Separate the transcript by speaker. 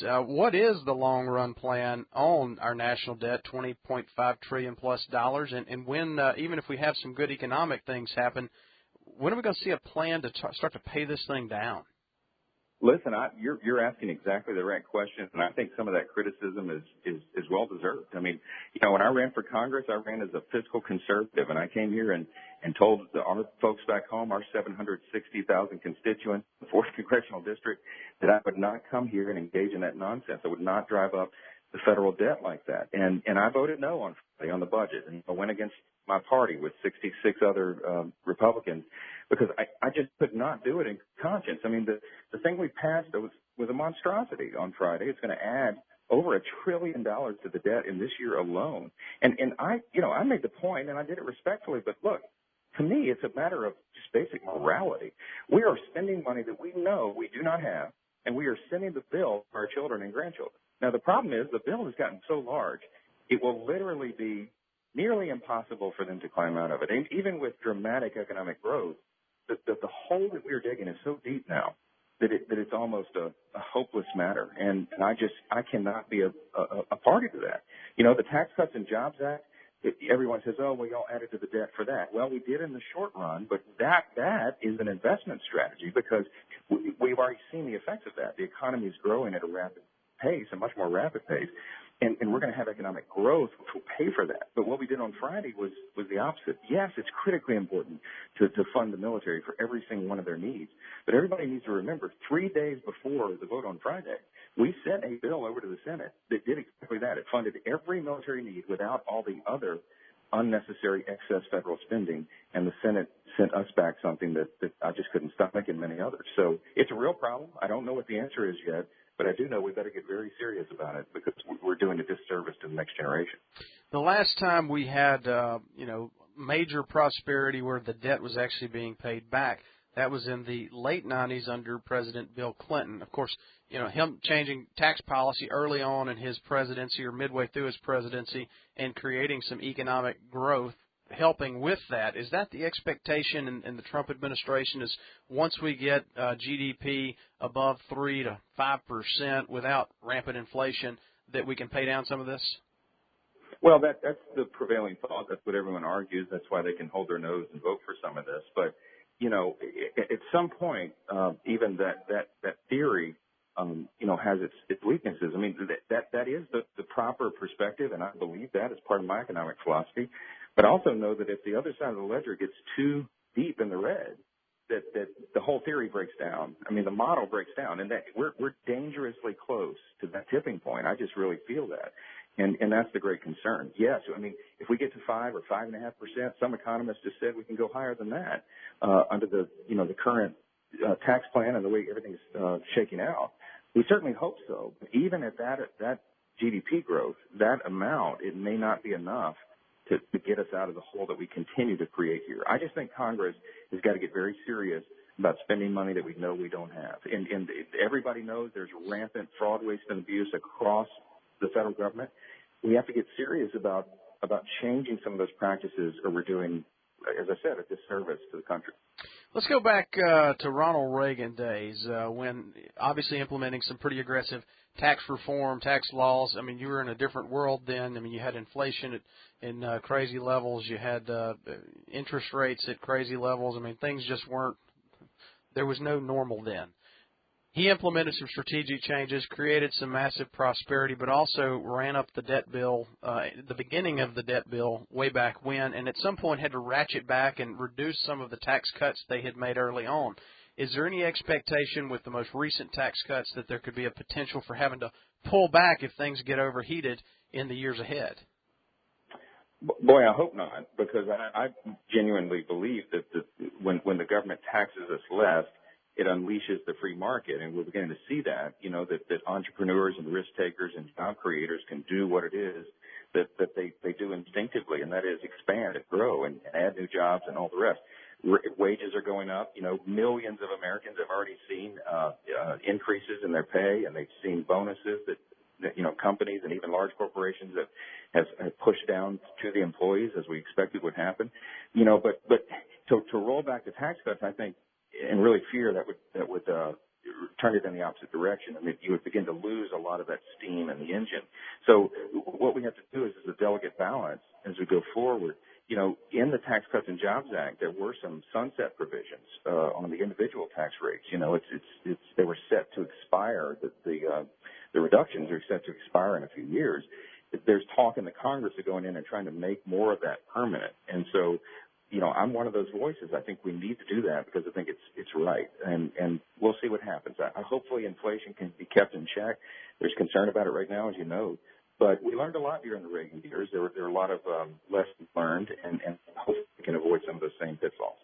Speaker 1: What is the long-run plan on our national debt, $20.5 trillion plus dollars, and when, even if we have some good economic things happen, when are we going to see a plan to start to pay this thing down?
Speaker 2: Listen, you're asking exactly the right questions, and I think some of that criticism is well deserved. I mean, when I ran for Congress, I ran as a fiscal conservative, and I came here and told our folks back home, our 760,000 constituents, the 4th congressional district, that I would not come here and engage in that nonsense. I would not drive up the federal debt like that, and I voted no on Friday on the budget, and I went against my party with 66 other Republicans because I just could not do it in conscience. I mean, the thing we passed was a monstrosity on Friday. It's going to add over $1 trillion to the debt in this year alone. And I made the point, and I did it respectfully, but look, to me, it's a matter of just basic morality. We are spending money that we know we do not have, and we are sending the bill for our children and grandchildren. Now, the problem is the bill has gotten so large, it will literally be nearly impossible for them to climb out of it. And even with dramatic economic growth, the hole that we're digging is so deep now that it's almost a hopeless matter. And I cannot be a party to that. The Tax Cuts and Jobs Act, everyone says, oh, well, y'all added to the debt for that. Well, we did in the short run, but that is an investment strategy because we've already seen the effects of that. The economy is growing at a rapid pace, a much more rapid pace. And we're going to have economic growth, which will pay for that. But what we did on Friday was the opposite. Yes, it's critically important to fund the military for every single one of their needs. But everybody needs to remember, 3 days before the vote on Friday, we sent a bill over to the Senate that did exactly that. It funded every military need without all the other unnecessary excess federal spending. And the Senate sent us back something that I just couldn't stomach and many others. So it's a real problem. I don't know what the answer is yet. But I do know we better get very serious about it because we're doing a disservice to the next generation.
Speaker 1: The last time we had, major prosperity where the debt was actually being paid back, that was in the late 90s under President Bill Clinton. Of course, him changing tax policy early on in his presidency or midway through his presidency and creating some economic growth, helping with that. Is that the expectation in the Trump administration is once we get GDP above 3 to 5% without rampant inflation that we can pay down some of this?
Speaker 2: Well, that's the prevailing thought. That's what everyone argues. That's why they can hold their nose and vote for some of this. But, at some point, even that theory, has its weaknesses. I mean, that is the proper perspective, and I believe that as part of my economic philosophy. But also know that if the other side of the ledger gets too deep in the red, that the whole theory breaks down. I mean, the model breaks down, and that we're dangerously close to that tipping point. I just really feel that, and that's the great concern. Yes, I mean, if we get to 5 or 5.5%, some economists just said we can go higher than that under the current tax plan and the way everything's shaking out. We certainly hope so. But even at that GDP growth, that amount, it may not be enough to get us out of the hole that we continue to create here. I just think Congress has got to get very serious about spending money that we know we don't have. And everybody knows there's rampant fraud, waste, and abuse across the federal government. We have to get serious about changing some of those practices, or we're doing, as I said, a disservice to the country.
Speaker 1: Let's go back to Ronald Reagan days when obviously implementing some pretty aggressive tax reform, tax laws. I mean, you were in a different world then. I mean, you had inflation in crazy levels. You had interest rates at crazy levels. I mean, things just weren't – there was no normal then. He implemented some strategic changes, created some massive prosperity, but also ran up the debt bill, the beginning of the debt bill way back when, and at some point had to ratchet back and reduce some of the tax cuts they had made early on. Is there any expectation with the most recent tax cuts that there could be a potential for having to pull back if things get overheated in the years ahead?
Speaker 2: Boy, I hope not, because I genuinely believe that when the government taxes us less, it unleashes the free market, and we're beginning to see that, that entrepreneurs and risk takers and job creators can do what it is that they do instinctively, and that is expand and grow and add new jobs and all the rest. Wages are going up. Millions of Americans have already seen increases in their pay, and they've seen bonuses that companies and even large corporations have pushed down to the employees, as we expected would happen. But to roll back the tax cuts, I think, and really fear that would turn it in the opposite direction, and you would begin to lose a lot of that steam in the engine. So what we have to do is a delicate balance as we go forward. You know, in the Tax Cuts and Jobs Act, there were some sunset provisions on the individual tax rates. You know, they were set to expire. The reductions are set to expire in a few years. There's talk in the Congress of going in and trying to make more of that permanent. And so, you know, I'm one of those voices. I think we need to do that because I think it's right. And we'll see what happens. Hopefully inflation can be kept in check. There's concern about it right now, as you know. But we learned a lot during the Reagan years. There were a lot of lessons learned, and hopefully we can avoid some of those same pitfalls.